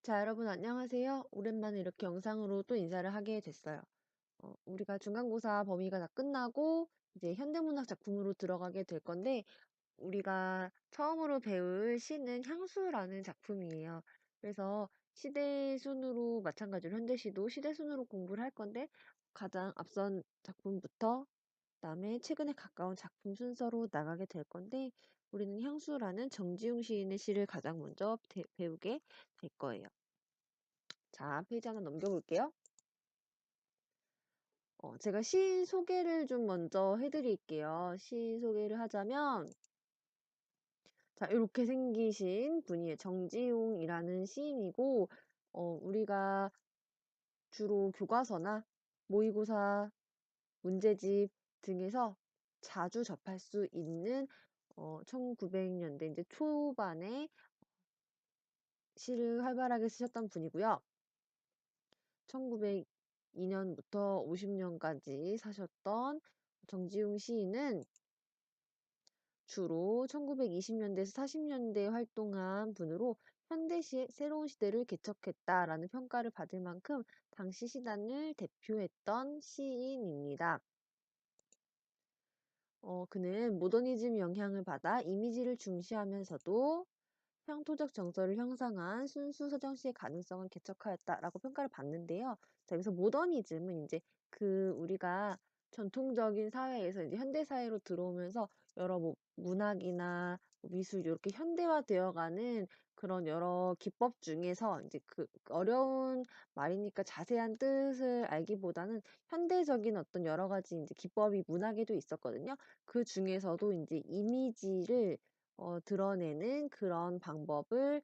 자, 여러분 안녕하세요. 오랜만에 이렇게 영상으로 또 인사를 하게 됐어요. 우리가 중간고사 범위가 다 끝나고 이제 현대문학 작품으로 들어가게 될 건데 우리가 처음으로 배울 시는 향수라는 작품이에요. 그래서 시대 순으로 마찬가지로 현대시도 시대 순으로 공부를 할 건데 가장 앞선 작품부터 그다음에 최근에 가까운 작품 순서로 나가게 될 건데 우리는 향수라는 정지용 시인의 시를 가장 먼저 배우게 될 거예요. 자, 페이지 하나 넘겨볼게요. 제가 시인 소개를 좀 먼저 해드릴게요. 시인 소개를 하자면, 자, 이렇게 생기신 분이에요. 정지용이라는 시인이고, 우리가 주로 교과서나 모의고사, 문제집 등에서 자주 접할 수 있는 1900년대 이제 초반에 시를 활발하게 쓰셨던 분이고요. 1902년부터 50년까지 사셨던 정지용 시인은 주로 1920년대에서 40년대에 활동한 분으로 현대시의 새로운 시대를 개척했다라는 평가를 받을 만큼 당시 시단을 대표했던 시인입니다. 그는 모더니즘 영향을 받아 이미지를 중시하면서도 향토적 정서를 형성한 순수 서정시의 가능성을 개척하였다라고 평가를 받는데요. 자, 여기서 모더니즘은 이제 우리가 전통적인 사회에서 이제 현대 사회로 들어오면서 여러 뭐 문학이나 뭐 미술 이렇게 현대화되어가는 그런 여러 기법 중에서 이제 어려운 말이니까 자세한 뜻을 알기보다는 현대적인 어떤 여러 가지 이제 기법이 문학에도 있었거든요. 그 중에서도 이제 이미지를 드러내는 그런 방법을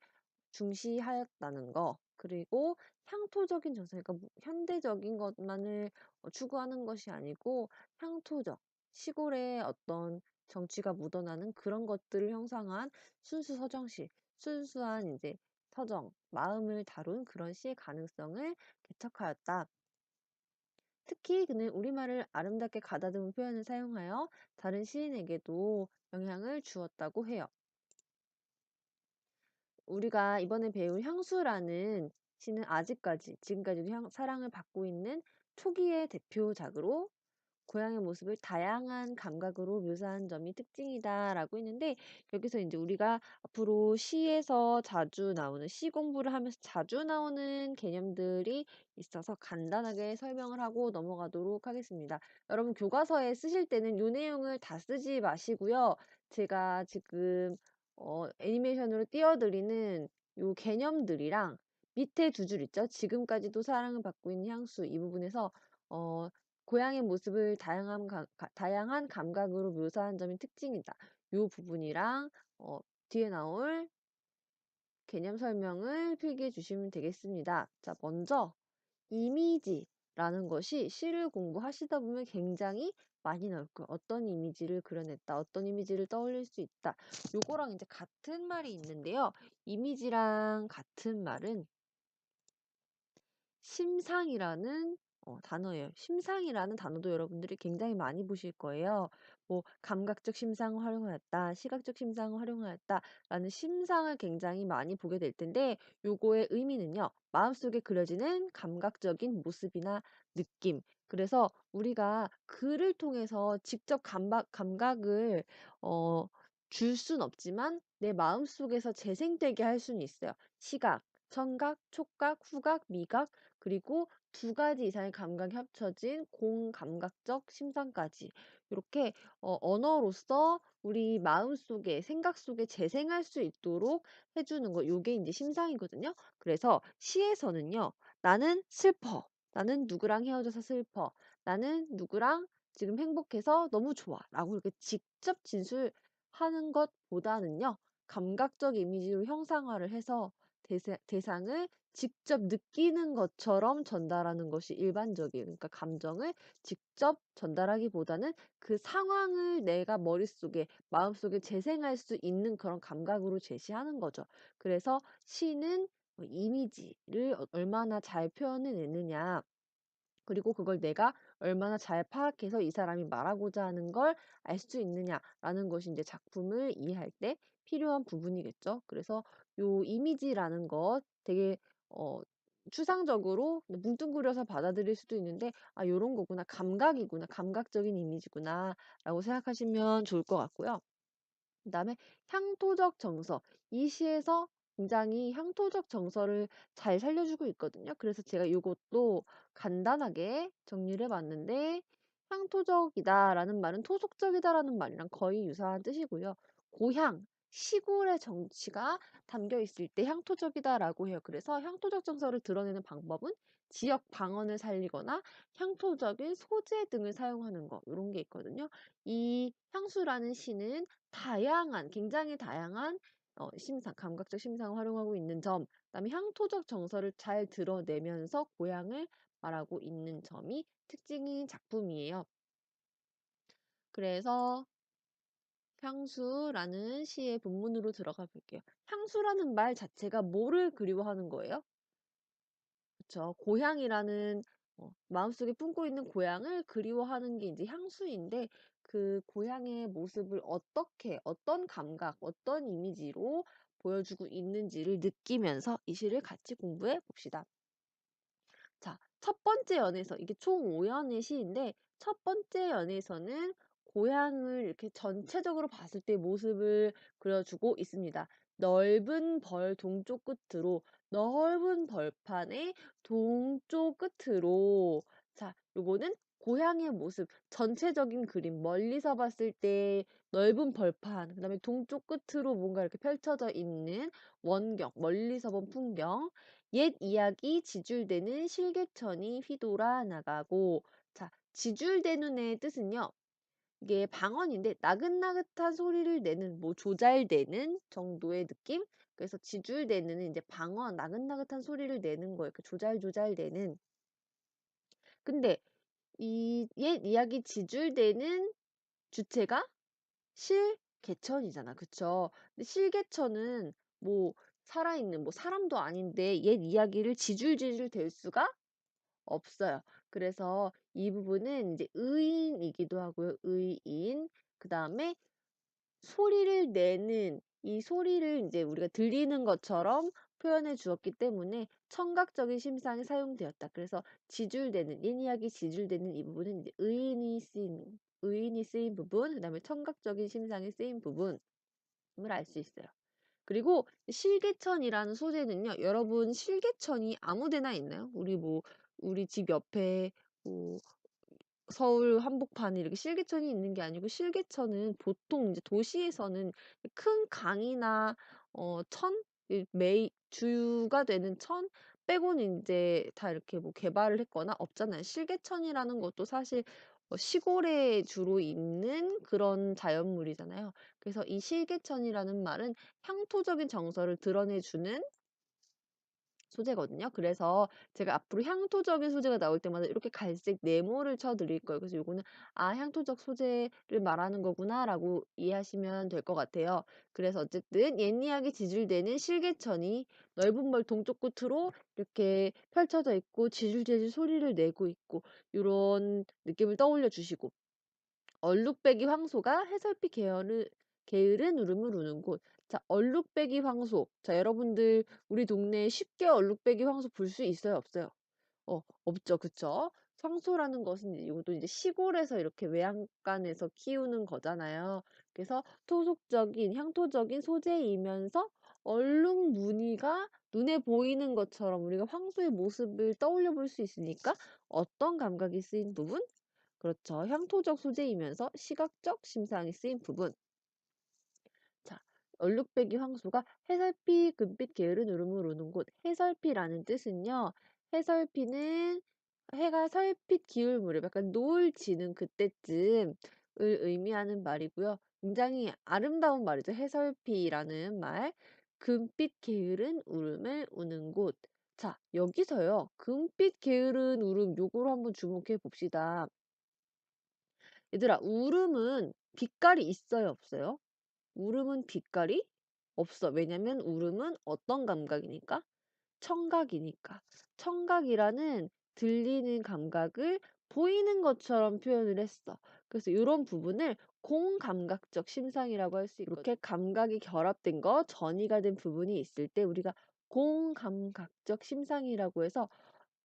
중시하였다는 거. 그리고 향토적인 정서, 그러니까 현대적인 것만을 추구하는 것이 아니고 향토적, 시골의 어떤 정취가 묻어나는 그런 것들을 형상한 순수 서정시, 순수한 이제 서정, 마음을 다룬 그런 시의 가능성을 개척하였다. 특히 그는 우리말을 아름답게 가다듬은 표현을 사용하여 다른 시인에게도 영향을 주었다고 해요. 우리가 이번에 배울 향수라는 시는 아직까지 지금까지도 사랑을 받고 있는 초기의 대표작으로 고향의 모습을 다양한 감각으로 묘사한 점이 특징이다라고 했는데 여기서 이제 우리가 앞으로 시에서 자주 나오는 시 공부를 하면서 자주 나오는 개념들이 있어서 간단하게 설명을 하고 넘어가도록 하겠습니다. 여러분 교과서에 쓰실 때는 이 내용을 다 쓰지 마시고요. 제가 지금 애니메이션으로 띄워드리는 요 개념들이랑 밑에 두 줄 있죠? 지금까지도 사랑을 받고 있는 향수 이 부분에서 어 고향의 모습을 다양한 감각으로 묘사한 점이 특징이다. 요 부분이랑 뒤에 나올 개념 설명을 필기해 주시면 되겠습니다. 자, 먼저 이미지라는 것이 시를 공부하시다 보면 굉장히 많이 나올 거예요. 어떤 이미지를 그려냈다, 어떤 이미지를 떠올릴 수 있다. 요거랑 이제 같은 말이 있는데요. 이미지랑 같은 말은 심상이라는 단어예요. 심상이라는 단어도 여러분들이 굉장히 많이 보실 거예요. 뭐 감각적 심상을 활용하였다, 시각적 심상을 활용하였다라는 심상을 굉장히 많이 보게 될 텐데 요거의 의미는요. 마음속에 그려지는 감각적인 모습이나 느낌. 그래서 우리가 글을 통해서 직접 감각을 어, 줄 순 없지만 내 마음속에서 재생되게 할 수는 있어요. 시각, 청각, 촉각, 후각, 미각 그리고 두 가지 이상의 감각이 합쳐진 공감각적 심상까지 이렇게 언어로서 우리 마음속에 생각 속에 재생할 수 있도록 해 주는 거 요게 인제 심상이거든요. 그래서 시에서는요. "나는 슬퍼. 나는 누구랑 헤어져서 슬퍼. 나는 누구랑 지금 행복해서 너무 좋아."라고 이렇게 직접 진술하는 것보다는요. 감각적 이미지로 형상화를 해서 대상을 직접 느끼는 것처럼 전달하는 것이 일반적이에요. 그러니까 감정을 직접 전달하기보다는 그 상황을 내가 머릿속에, 마음속에 재생할 수 있는 그런 감각으로 제시하는 거죠. 그래서 시는 이미지를 얼마나 잘 표현해 내느냐. 그리고 그걸 내가 얼마나 잘 파악해서 이 사람이 말하고자 하는 걸 알 수 있느냐라는 것이 이제 작품을 이해할 때 필요한 부분이겠죠. 그래서 요 이미지라는 것 되게 어 추상적으로 뭉뚱그려서 받아들일 수도 있는데 '아 요런 거구나. 감각이구나. 감각적인 이미지구나.'라고 생각하시면 좋을 것 같고요. 그다음에 향토적 정서. 이 시에서 굉장히 향토적 정서를 잘 살려주고 있거든요. 그래서 제가 요것도 간단하게 정리를 해 봤는데, 향토적이다라는 말은 토속적이다라는 말이랑 거의 유사한 뜻이고요. 고향, 시골의 정취가 담겨 있을 때 향토적이다라고 해요. 그래서 향토적 정서를 드러내는 방법은 지역 방언을 살리거나 향토적인 소재 등을 사용하는 거, 요런 게 있거든요. 이 향수라는 시는 다양한, 굉장히 다양한 심상, 감각적 심상을 활용하고 있는 점, 그다음에 향토적 정서를 잘 드러내면서 고향을 말하고 있는 점이 특징인 작품이에요. 그래서 향수라는 시의 본문으로 들어가 볼게요. 향수라는 말 자체가 뭐를 그리워하는 거예요? 그쵸. 고향이라는 마음속에 품고 있는 고향을 그리워하는 게 이제 향수인데, 그 고향의 모습을 어떻게, 어떤 감각, 어떤 이미지로 보여주고 있는지를 느끼면서 이 시를 같이 공부해 봅시다. 자, 첫 번째 연에서, 이게 총 5연의 시인데 첫 번째 연에서는 고향을 이렇게 전체적으로 봤을 때 모습을 그려주고 있습니다. 넓은 벌 동쪽 끝으로, 넓은 벌판의 동쪽 끝으로. 자, 요거는 고향의 모습, 전체적인 그림, 멀리서 봤을 때 넓은 벌판, 그다음에 동쪽 끝으로 뭔가 이렇게 펼쳐져 있는 원경, 멀리서 본 풍경. 옛 이야기 지줄대는 실개천이 휘돌아 나가고. 자, 지줄대는의 뜻은요. 이게 방언인데 나긋나긋한 소리를 내는, 뭐 조잘대는 정도의 느낌? 그래서 지줄대는 이제 방언, 나긋나긋한 소리를 내는 거예요. 그 조잘조잘대는. 근데 이 옛 이야기 지줄대는 주체가 실개천이잖아. 그쵸? 근데 실개천은 뭐 살아있는 뭐 사람도 아닌데 옛 이야기를 지줄지줄 댈 수가 없어요. 그래서 이 부분은 이제 의인이기도 하고요. 의인. 그다음에 소리를 내는, 이 소리를 인제 우리가 들리는 것처럼 표현해 주었기 때문에 청각적인 심상이 사용되었다. 그래서 지줄대는, 옛 이야기 지줄대는 이 부분은 이제 의인이 쓰인 부분, 그다음에 청각적인 심상이 쓰인 부분임을 알 수 있어요. 그리고 실개천이라는 소재는요. 여러분, 실개천이 아무 데나 있나요? 우리 집 옆에 뭐 서울 한복판에 이렇게 실개천이 있는 게 아니고, 실개천은 보통 이제 도시에서는 큰 강이나 천, 주가 되는 천 빼고는 인제 다 이렇게 뭐 개발을 했거나 없잖아요. 실개천이라는 것도 사실 시골에 주로 있는 그런 자연물이잖아요. 그래서 이 실개천이라는 말은 향토적인 정서를 드러내 주는 소재거든요. 그래서 제가 앞으로 향토적인 소재가 나올 때마다 이렇게 갈색 네모를 쳐 드릴 거예요. 그래서 요거는 '아, 향토적 소재를 말하는 거구나.'라고 이해하시면 될 것 같아요. 그래서 어쨌든 옛 이야기 지줄대는 실개천이 넓은 벌 동쪽 끝으로 이렇게 펼쳐져 있고 지줄지줄 소리를 내고 있고, 요런 느낌을 떠올려 주시고, 얼룩배기 황소가 해설비 게으른 울음을 우는 곳. 자, 얼룩배기 황소. 자, 여러분들 우리 동네에 쉽게 얼룩배기 황소 볼 수 있어요, 없어요? 없죠. 그쵸? 황소라는 것은 이것도 이제 시골에서 이렇게 외양간에서 키우는 거잖아요. 그래서 토속적인, 향토적인 소재이면서 얼룩 무늬가 눈에 보이는 것처럼 우리가 황소의 모습을 떠올려 볼 수 있으니까 어떤 감각이 쓰인 부분? 그렇죠. 향토적 소재이면서 시각적 심상이 쓰인 부분. 자, 얼룩배기 황소가 해설피 금빛 게으른 울음을 우는 곳. 해설피라는 뜻은요. 해설피는 해가 설핏 기울 무렵, 약간 노을 지는 그때쯤을 의미하는 말이고요. 굉장히 아름다운 말이죠. 해설피라는 말. 금빛 게으른 울음을 우는 곳. 자, 여기서요. 금빛 게으른 울음, 요거로 한번 주목해 봅시다. 얘들아, 울음은 빛깔이 있어요, 없어요? 울음은 빛깔이 없어. 왜냐면 울음은 어떤 감각이니까? 청각이니까. 청각이라는 들리는 감각을 보이는 것처럼 표현을 했어. 그래서 이런 부분을 공감각적 심상이라고 할 수 있거든. 이렇게 감각이 결합된 거, 전이가 된 부분이 있을 때 우리가 공감각적 심상이라고 해서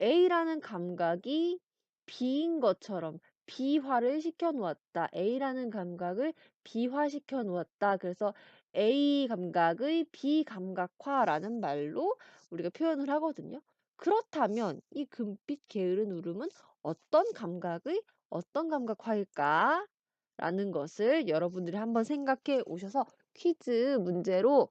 A라는 감각이 B인 것처럼 비화를 시켜 놓았다. A라는 감각을 비화시켜 놓았다. 그래서 A 감각의 비감각화라는 말로 우리가 표현을 하거든요. 그렇다면 이 금빛 게으른 울음은 어떤 감각의 어떤 감각화일까? 라는 것을 여러분들이 한번 생각해 오셔서 퀴즈 문제로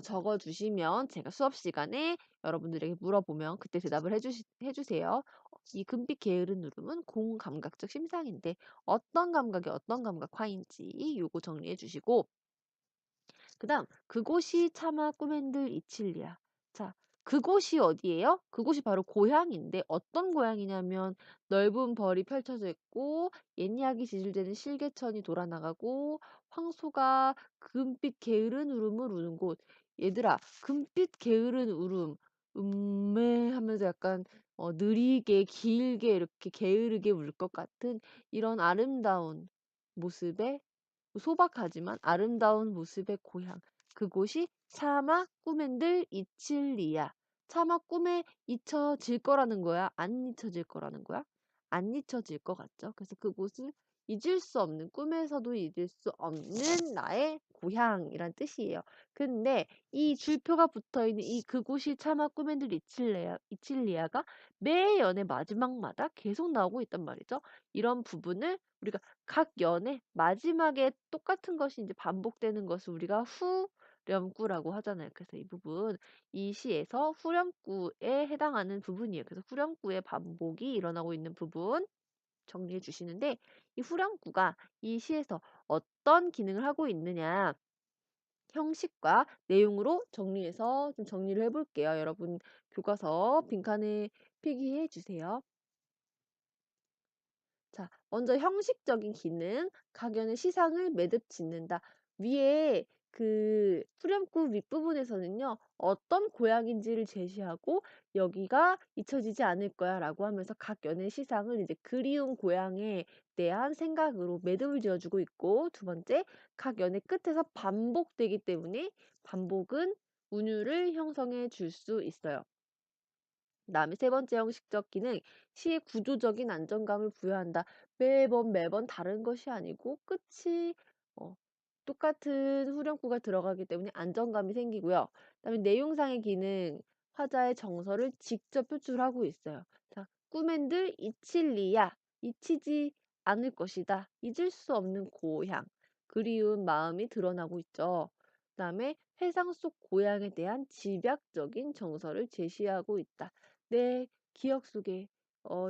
적어 주시면 제가 수업 시간에 여러분들에게 물어보면 그때 대답을 해 주세요. 이 금빛 게으른 울음은 공감각적 심상인데 어떤 감각이 어떤 감각화인지 요거 정리해 주시고 그다음 그곳이 차마 꿈엔들 이칠리야. 자, 그곳이 어디예요? 그곳이 바로 고향인데 어떤 고향이냐면 넓은 벌이 펼쳐져 있고 옛 이야기 지질대는 실개천이 돌아나가고 황소가 금빛 게으른 울음을 우는 곳. 얘들아, 금빛 게으른 울음, 음메 하면서 약간 느리게 길게 이렇게 게으르게 울 것 같은 이런 아름다운 모습의 소박하지만 아름다운 모습의 고향. 그곳이 차마 꿈엔들 이칠리야. 차마 꿈에 잊혀질 거라는 거야? 안 잊혀질 거라는 거야? 안 잊혀질 것 같죠? 그래서 그곳은 잊을 수 없는, 꿈에서도 잊을 수 없는 나의 고향이란 뜻이에요. 근데 이 줄표가 붙어 있는 이 그곳이 차마 꿈엔들 이칠리아가 매 연의 마지막마다 계속 나오고 있단 말이죠. 이런 부분을 우리가 각 연의 마지막에 똑같은 것이 이제 반복되는 것을 우리가 후렴구라고 하잖아요. 그래서 이 부분, 이 시에서 후렴구에 해당하는 부분이에요. 그래서 후렴구의 반복이 일어나고 있는 부분 정리해 주시는데 이 후렴구가 이 시에서 어떤 기능을 하고 있느냐 형식과 내용으로 정리해서 좀 정리를 해 볼게요. 여러분 교과서 빈칸에 필기해 주세요. 자, 먼저 형식적인 기능, 각연의 시상을 매듭 짓는다. 위에 그 후렴구 윗부분에서는요, 어떤 고향인지를 제시하고 여기가 잊혀지지 않을 거야 라고 하면서 각 연의 시상을 이제 그리운 고향에 대한 생각으로 매듭을 지어주고 있고, 두 번째, 각 연의 끝에서 반복되기 때문에 반복은 운율을 형성해 줄 수 있어요. 그다음에 세 번째 형식적 기능, 시의 구조적인 안정감을 부여한다. 매번 다른 것이 아니고 끝이 어 똑같은 후렴구가 들어가기 때문에 안정감이 생기고요. 그다음에 내용상의 기능, 화자의 정서를 직접 표출하고 있어요. 자, 꿈엔들 이칠리야. 잊히지 않을 것이다. 잊을 수 없는 고향. 그리운 마음이 드러나고 있죠. 그다음에 회상 속 고향에 대한 집약적인 정서를 제시하고 있다. 내 기억 속에,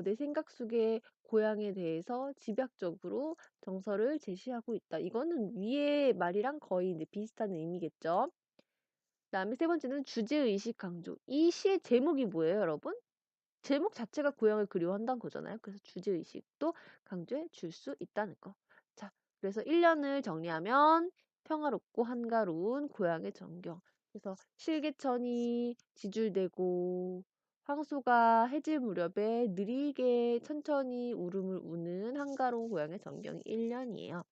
내 생각 속에 고향에 대해서 집약적으로 정서를 제시하고 있다. 이거는 위의 말이랑 거의 이제 비슷한 의미겠죠. 그다음에 세 번째는 주제의식 강조. 이 시의 제목이 뭐예요, 여러분? 제목 자체가 고향을 그리워한다는 거잖아요. 그래서 주제의식도 강조해 줄 수 있다는 거. 자, 그래서 1년을 정리하면 평화롭고 한가로운 고향의 전경. 그래서 실개천이 지줄대고 황소가 해질 무렵에 느리게 천천히 울음을 우는 한가로운 고향의 전경이 1년이에요.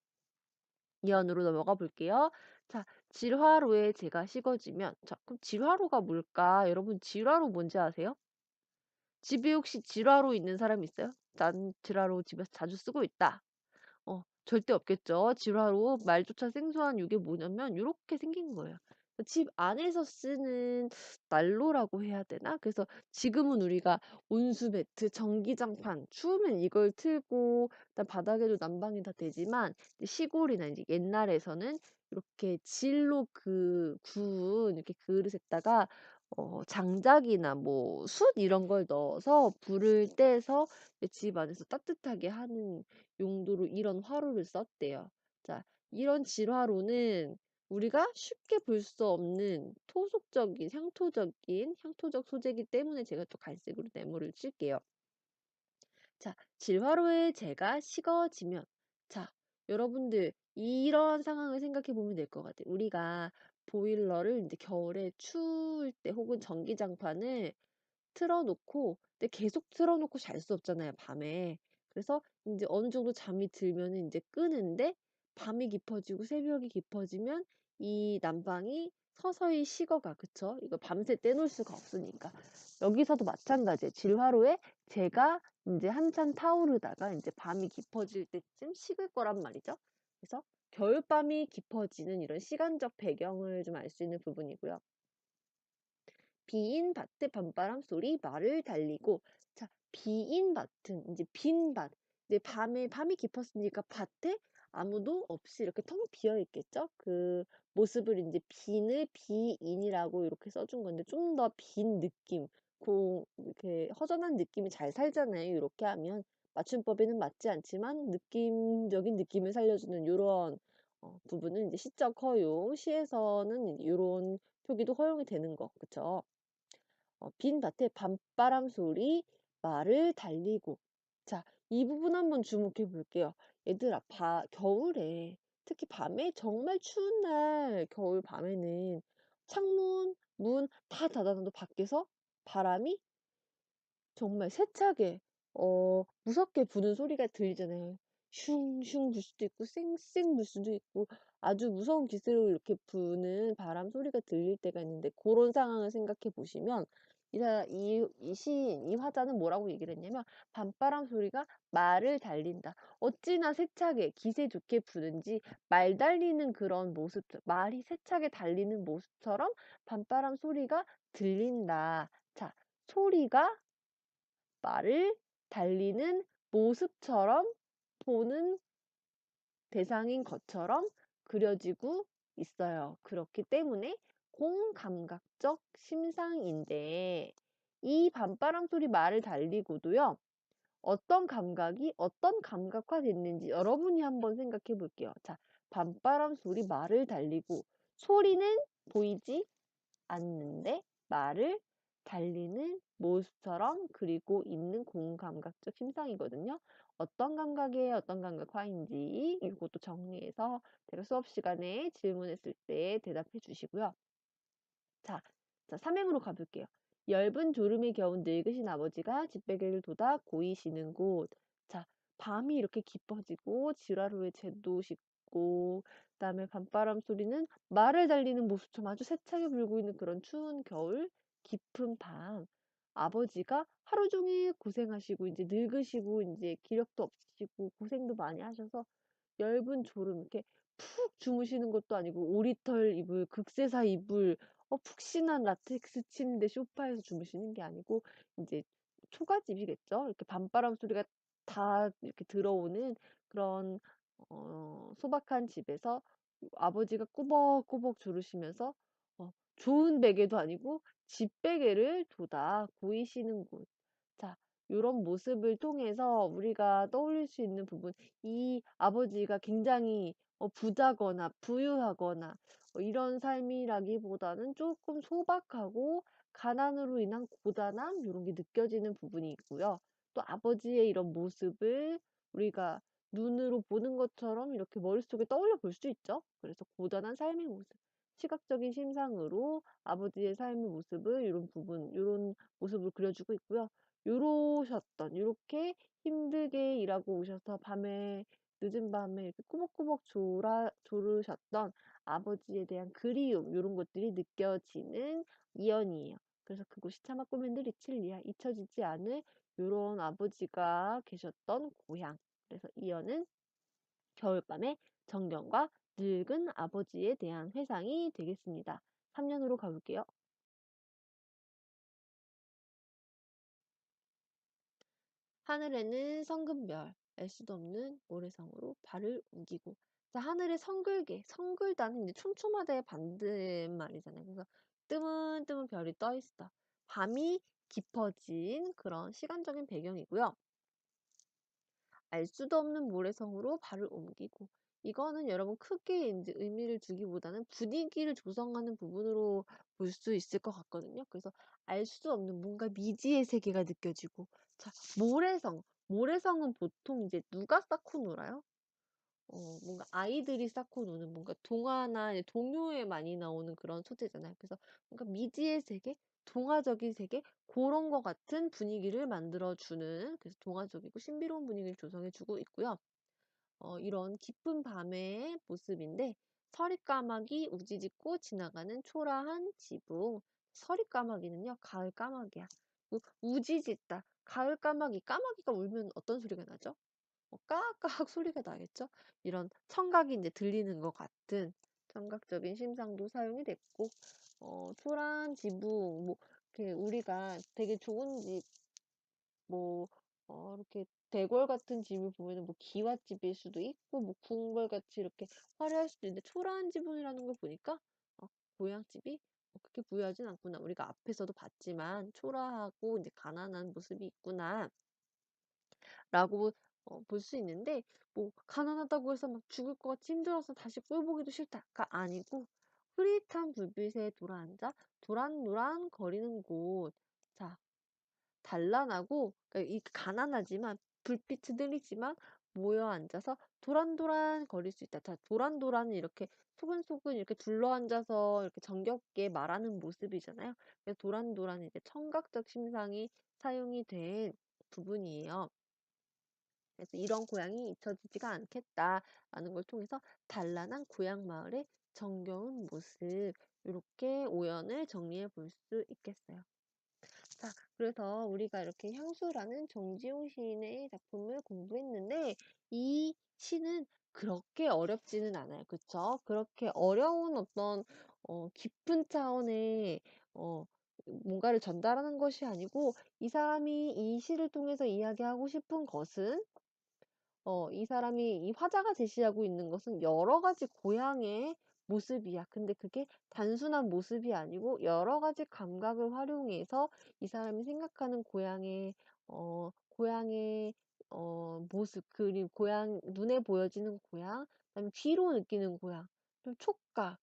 2년으로 넘어가 볼게요. 자, 질화로에 제가 식어지면, 자, 그럼 질화로가 뭘까? 여러분, 질화로 뭔지 아세요? 집에 혹시 질화로 있는 사람 있어요? "난 질화로 집에서 자주 쓰고 있다." 절대 없겠죠. 질화로 말조차 생소한 요게 뭐냐면 요렇게 생긴 거예요. 집 안에서 쓰는 난로라고 해야 되나? 그래서 지금은 우리가 온수매트, 전기장판, 추우면 이걸 틀고 그다음 바닥에도 난방이 다 되지만 이제 시골이나 이제 옛날에서는 이렇게 질로 구운 이렇게 그릇에다가 장작이나 뭐 숯 이런 걸 넣어서 불을 떼서 이제 집 안에서 따뜻하게 하는 용도로 이런 화로를 썼대요. 자, 이런 질화로는 우리가 쉽게 볼 수 없는 토속적인 향토적 소재이기 때문에 제가 또 갈색으로 네모를 칠게요. 자, 질화로에 재가 식어지면, 자, 여러분들 이런 상황을 생각해 보면 될 것 같아요. 우리가 보일러를 이제 겨울에 추울 때 혹은 전기장판을 틀어 놓고 근데 계속 틀어 놓고 잘 수 없잖아요, 밤에. 그래서 인제 어느 정도 잠이 들면은 인제 끄는데 밤이 깊어지고 새벽이 깊어지면 이 난방이 서서히 식어가. 그쵸? 이거 밤새 떼놓을 수가 없으니까. 여기서도 마찬가지예요. 질화로에 재가 인제 한참 타오르다가 인제 밤이 깊어질 때쯤 식을 거란 말이죠. 그래서 겨울밤이 깊어지는 이런 시간적 배경을 좀 알 수 있는 부분이고요. 비인 밭의 밤바람 소리 말을 달리고. 자, 비인 밭은 이제 빈 밭. 이제 밤이 깊었으니까 밭에 아무도 없이 이렇게 텅 비어 있겠죠. 그 모습을 이제 빈을 비인이라고 이렇게 써준 건데 좀 더 빈 느낌, 이렇게 허전한 느낌이 잘 살잖아요. 이렇게 하면 맞춤법에는 맞지 않지만 느낌적인 느낌을 살려주는 요런 부분은 이제 시적 허용, 시에서는 요런 표기도 허용이 되는 거, 그쵸? 빈 밭에 밤바람 소리 말을 달리고. 자, 이 부분 한번 주목해 볼게요. 얘들아, 겨울에 특히 밤에 정말 추운 날 겨울 밤에는 창문, 문 다 닫아 놔도 밖에서 바람이 정말 세차게 무섭게 부는 소리가 들리잖아요. 슝슝 불 수도 있고 쌩쌩 불 수도 있고 아주 무서운 기세로 이렇게 부는 바람 소리가 들릴 때가 있는데, 그런 상황을 생각해 보시면 이 시인, 이 화자는 뭐라고 얘기를 했냐면 "밤바람 소리가 말을 달린다." 어찌나 세차게 기세 좋게 부는지 말 달리는 그런 모습, 말이 세차게 달리는 모습처럼 "밤바람 소리가 들린다." 자, 소리가 말을 달리는 모습처럼 보는 대상인 것처럼 그려지고 있어요. 그렇기 때문에 공감각적 심상인데, 이 밤바람 소리 말을 달리고도요. 어떤 감각화 됐는지 여러분이 한번 생각해 볼게요. 자, 밤바람 소리 말을 달리고, 소리는 보이지 않는데 말을 달리는 모습처럼 그리고 있는 공감각적 심상이거든요. 어떤 감각의 어떤 감각화인지 이것도 정리해서 제가 수업 시간에 질문했을 때 대답해 주시고요. 자, 삼행으로 가볼게요. 엷은 졸음에 겨운 늙으신 아버지가 집베개를 돋아 고이시는 곳. 자, 밤이 이렇게 깊어지고 지라로에 재도 식고, 그다음에 밤바람 소리는 말을 달리는 모습처럼 아주 세차게 불고 있는 그런 추운 겨울 깊은 밤. 아버지가 하루 종일 고생하시고 이제 늙으시고 이제 기력도 없으시고 고생도 많이 하셔서 엷은 졸음, 이렇게 푹 주무시는 것도 아니고 오리털 이불, 극세사 이불, 푹신한 라텍스 침대 소파에서 주무시는 게 아니고 인제 초가집이겠죠. 이렇게 밤바람 소리가 다 이렇게 들어오는 그런 소박한 집에서 아버지가 꾸벅꾸벅 졸으시면서 좋은 베개도 아니고 집베개를 돋아 고이시는 곳. 자, 요런 모습을 통해서 우리가 떠올릴 수 있는 부분, 이 아버지가 굉장히 부자거나 부유하거나 이런 삶이라기보다는 조금 소박하고 가난으로 인한 고단함, 요런 게 느껴지는 부분이 있고요. 또 아버지의 이런 모습을 우리가 눈으로 보는 것처럼 이렇게 머릿속에 떠올려 볼 수 있죠. 그래서 고단한 삶의 모습, 시각적인 심상으로 아버지의 삶의 모습을, 요런 부분, 요런 모습을 그려주고 있고요. 요렇게 힘들게 일하고 오셔서 밤에, 늦은 밤에 이렇게 꾸벅꾸벅 졸으셨던 아버지에 대한 그리움, 요런 것들이 느껴지는 이연이에요. 그래서 그곳이 차마 꿈엔 늘 이칠리야, 잊혀지지 않을 요런 아버지가 계셨던 고향. 그래서 이연은 겨울밤의 정경과 늙은 아버지에 대한 회상이 되겠습니다. 3년으로 가볼게요. 하늘에는 성금별, 알 수도 없는 모래성으로 발을 옮기고. 자, 하늘에 성글다는 이제 촘촘하다의 반대말이잖아요. 그래서 뜨문뜨문 별이 떠 있어. 밤이 깊어진 그런 시간적인 배경이고요. 알 수도 없는 모래성으로 발을 옮기고. 이거는 여러분 크게 인제 의미를 두기보다는 분위기를 조성하는 부분으로 볼 수 있을 것 같거든요. 그래서 알 수 없는 뭔가 미지의 세계가 느껴지고. 자, 모래성은 보통 이제 누가 쌓고 놀아요? 뭔가 아이들이 쌓고 노는, 뭔가 동화나 이제 동요에 많이 나오는 그런 소재잖아요. 그래서 뭔가 미지의 세계, 동화적인 세계, 고런 것 같은 분위기를 만들어 주는, 그래서 동화적이고 신비로운 분위기를 조성해 주고 있고요. 이런 깊은 밤의 모습인데, 서리까마귀 우지짓고 지나가는 초라한 지붕. 서리까마귀는요, 가을 까마귀야. 우지짓다. 가을 까마귀. 까마귀가 울면 어떤 소리가 나죠? 까악까악 소리가 나겠죠? 이런 청각이 이제 들리는 것 같은 청각적인 심상도 사용이 됐고, 초라한 지붕, 뭐, 이렇게 우리가 되게 좋은 집, 뭐, 이렇게 대궐 같은 집을 보면은 뭐 기와집일 수도 있고, 뭐 궁궐같이 이렇게 화려할 수도 있는데, 초라한 지붕이라는 걸 보니까, 고향집이 그렇게 부유하진 않구나. 우리가 앞에서도 봤지만, 초라하고 이제 가난한 모습이 있구나. 라고 볼 수 있는데, 뭐 가난하다고 해서 막 죽을 것 같이 힘들어서 다시 꼴 보기도 싫다가 아니고, 흐릿한 불빛에 돌아앉아 도란도란 거리는 곳. 자, 단란하고, 그러니까 이 가난하지만 불빛이 느리지만 모여 앉아서 도란도란 거릴 수 있다. 자, 도란도란은 이렇게 소근소근 이렇게 둘러앉아서 이렇게 정겹게 말하는 모습이잖아요. 그래서 도란도란은 이제 청각적 심상이 사용이 된 부분이에요. 그래서 '이런 고향이 잊혀지지가 않겠다.'라는 걸 통해서 단란한 고향 마을의 정겨운 모습, 요렇게 오연을 정리해 볼 수 있겠어요. 자, 그래서 우리가 이렇게 향수라는 정지용 시인의 작품을 공부했는데, 이 시는 그렇게 어렵지는 않아요. 그쵸? 그렇게 어려운 어떤 깊은 차원의 어 뭔가를 전달하는 것이 아니고, 이 사람이 이 시를 통해서 이야기하고 싶은 것은, 이 사람이 이 화자가 제시하고 있는 것은 여러 가지 고향의 모습이야. 근데 그게 단순한 모습이 아니고 여러 가지 감각을 활용해서 이 사람이 생각하는 고향의 모습, 그리고 눈에 보여지는 고향, 그다음에 귀로 느끼는 고향, 또 촉각,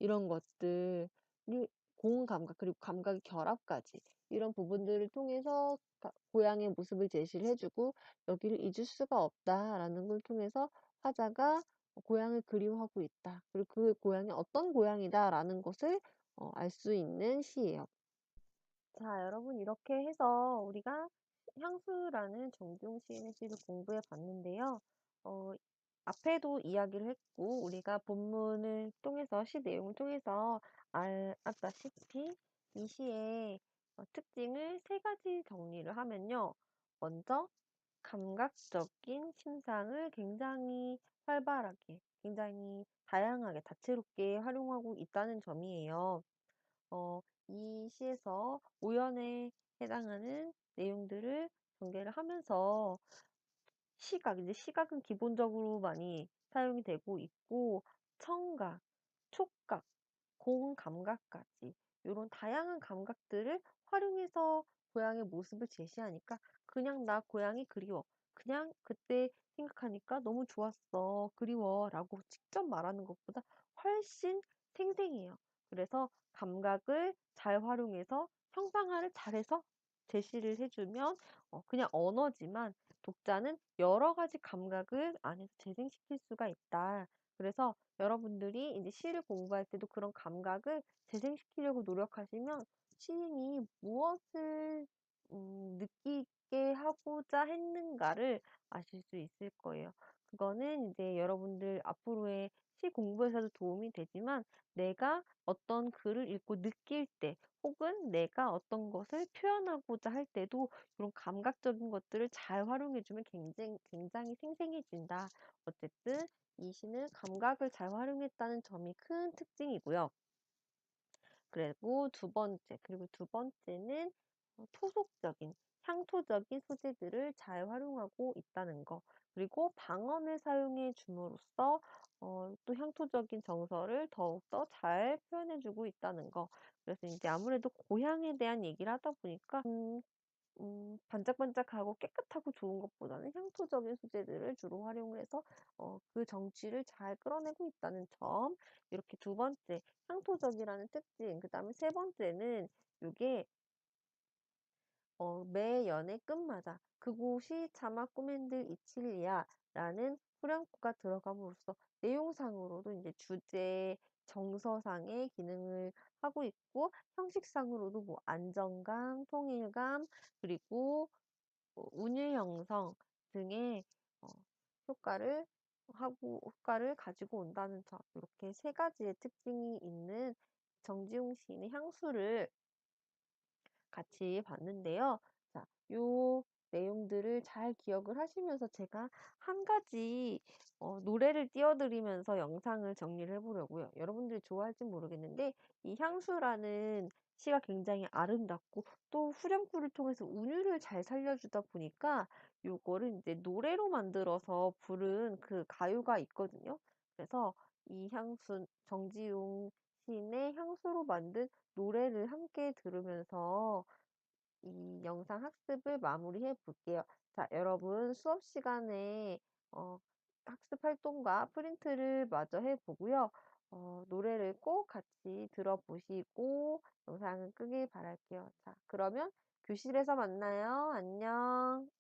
이런 것들이 고음 감각, 그리고 감각의 결합까지, 이런 부분들을 통해서 고향의 모습을 제시를 해주고, 여기를 잊을 수가 없다라는 걸 통해서 화자가 고향을 그리워하고 있다, 그리고 그 고향이 어떤 고향이다라는 것을 알 수 있는 시예요. 자, 여러분, 이렇게 해서 우리가 향수라는 정종 시인의 시를 공부해 봤는데요. 어, 앞에도 이야기를 했고, 우리가 본문을 통해서, 시 내용을 통해서 알았다시피 이 시의 특징을 세 가지 정리를 하면요. 먼저, 감각적인 심상을 굉장히 활발하게, 굉장히 다양하게, 다채롭게 활용하고 있다는 점이에요. 이 시에서 오연에 해당하는 내용들을 전개를 하면서, 이제 시각은 기본적으로 많이 사용이 되고 있고, 청각, 촉각, 고음 감각까지 요런 다양한 감각들을 활용해서 고향의 모습을 제시하니까, 그냥 '나 고향이 그리워. 그냥 그때 생각하니까 너무 좋았어. 그리워.'라고 직접 말하는 것보다 훨씬 생생해요. 그래서 감각을 잘 활용해서 형상화를 잘해서 제시를 해 주면, 그냥 언어지만 독자는 여러 가지 감각을 안에서 재생시킬 수가 있다. 그래서 여러분들이 이제 시를 공부할 때도 그런 감각을 재생시키려고 노력하시면, 시인이 무엇을 느끼게 하고자 했는가를 아실 수 있을 거예요. 그거는 이제 여러분들 앞으로의 시 공부에서도 도움이 되지만, 내가 어떤 글을 읽고 느낄 때, 혹은 내가 어떤 것을 표현하고자 할 때도 이런 감각적인 것들을 잘 활용해 주면 굉장히 생생해진다. 어쨌든 이 시는 감각을 잘 활용했다는 점이 큰 특징이고요. 그리고 두 번째는 토속적인, 향토적인 소재들을 잘 활용하고 있다는 거. 그리고 방언을 사용해 줌으로써 또 향토적인 정서를 더욱더 잘 표현해 주고 있다는 거. 그래서 이제 아무래도 고향에 대한 얘기를 하다 보니까, 반짝반짝하고 깨끗하고 좋은 것보다는 향토적인 소재들을 주로 활용을 해서 그 정취를 잘 끌어내고 있다는 점. 이렇게 두 번째, 향토적이라는 특징. 그다음에 세 번째는 요게 매 연의 끝마다 "그곳이 차마 꿈엔들 이칠리야"라는 후렴구가 들어감으로써 내용상으로도 이제 주제, 정서상의 기능을 하고 있고, 형식상으로도 뭐 안정감, 통일감, 그리고 운율 형성 등의 어 효과를 하고 효과를 가지고 온다는 점, 이렇게 세 가지의 특징이 있는 정지용 시인의 향수를 같이 봤는데요. 자, 요 내용들을 잘 기억을 하시면서 제가 한 가지 노래를 띄워 드리면서 영상을 정리를 해 보려고요. 여러분들이 좋아할진 모르겠는데 이 향수라는 시가 굉장히 아름답고 또 후렴구를 통해서 운율을 잘 살려주다 보니까 요거를 인제 노래로 만들어서 부른 그 가요가 있거든요. 그래서 이 향수 정지용 시인의 향수로 만든 노래를 함께 들으면서 이 영상 학습을 마무리해 볼게요. 자, 여러분 수업 시간에 어 학습 활동과 프린트를 마저 해 보고요. 노래를 꼭 같이 들어 보시고 영상을 끄길 바랄게요. 자, 그러면 교실에서 만나요. 안녕.